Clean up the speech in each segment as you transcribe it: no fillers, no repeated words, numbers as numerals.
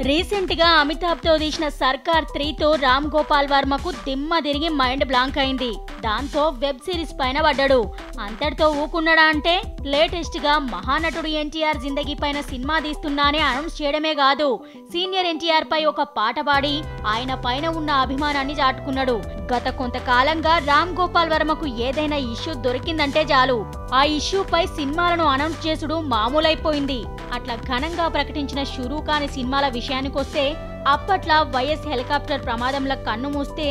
Recent గా అమితాబ్ తో తీసిన సర్కార్ 3తో రామ్ గోపాల్ వర్మకు దిమ్మ తిరిగి మైండ్ బ్లాంక్ అయింది. దాంతో వెబ్ సిరీస్ పైన పడ్డాడు. అంతటితో ఊకున్నాడా అంటే లేటెస్ట్ గా మహానటుడు ఎన్టీఆర్ జిందగీ పైన సినిమా తీస్తున్నా అని అనౌన్స్ చేయడమే కాదు, సీనియర్ ఎన్టీఆర్ పై ఒక పాట పాడి ఆయన పైన ఉన్న అభిమానాన్ని చాటుకున్నాడు. గత కొంతకాలంగా రామ్ గోపాల్ వర్మకు ఏదైనా ఇష్యూ దొరికిందంటే చాలు ఆ ఇష్యూ పై సినిమాలను అనౌన్స్ చేసుడు మామూలైపోయింది. అట్లా ఘనంగా ప్రకటించిన షురూ కాని సినిమాల విషయానికొస్తే అప్పట్లా వైఎస్ హెలికాప్టర్ ప్రమాదంలో కన్ను మూస్తే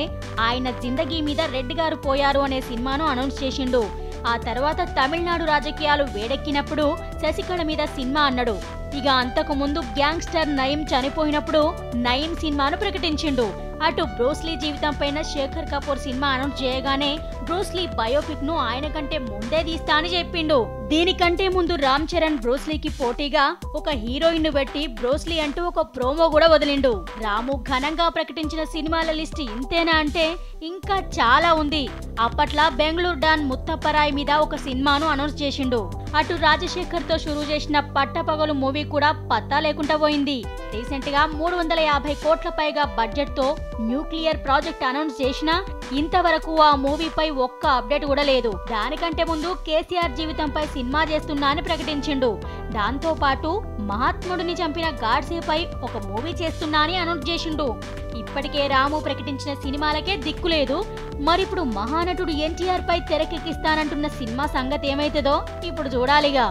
ఆయన జిందగీ మీద రెడ్డి గారు పోయారు అనే సినిమాను అనౌన్స్ చేసిండు. ఆ తర్వాత తమిళనాడు రాజకీయాలు వేడెక్కినప్పుడు శశికళ మీద సినిమా అన్నాడు. ఇక అంతకు ముందు గ్యాంగ్స్టర్ నయీం చనిపోయినప్పుడు నయీం సినిమాను ప్రకటించిండు. అటు బ్రూస్లీ జీవితం పైన శేఖర్ కపూర్ సినిమా అనౌన్స్ చేయగానే బ్రూస్లీ బయోపిక్ ను ఆయన కంటే ముందే తీస్తా అని చెప్పిండు. దీనికంటే ముందు రామ్ చరణ్ బ్రూస్లీకి పోటీగా ఒక హీరోయిన్ ను పెట్టి బ్రూస్లీ అంటూ ఒక ప్రోమో కూడా వదిలిండు. రాము ఘనంగా ప్రకటించిన సినిమాల లిస్ట్ ఇంతేనా అంటే ఇంకా చాలా ఉంది. అప్పట్లా బెంగళూరు డాన్ ముత్తప్పరాయ్ మీద ఒక సినిమాను అనౌన్స్ చేసిండు. అటు రాజశేఖర్ తో షురూ చేసిన పట్టపగలు మూవీ కూడా పత్తా లేకుండా పోయింది. రీసెంట్ గా 350 కోట్ల పైగా బడ్జెట్ తో న్యూక్లియర్ ప్రాజెక్ట్ అనౌన్స్ చేసినా ఇంతవరకు ఆ మూవీపై ఒక్క అప్డేట్ కూడా లేదు. దానికంటే ముందు కేసీఆర్ జీవితంపై సినిమా చేస్తున్నా అని ప్రకటించిండు. దాంతో పాటు మహాత్ముడిని చంపిన గాడ్సేపై ఒక మూవీ చేస్తున్నా అని అనౌన్స్ చేసిండు. ఇప్పటికే రాము ప్రకటించిన సినిమాలకే దిక్కులేదు. మరిప్పుడు మహానటుడు ఎన్టీఆర్ పై తెరకెక్కిస్తానంటున్న సినిమా సంగతి ఏమైతుందో ఇప్పుడు చూడాలిగా.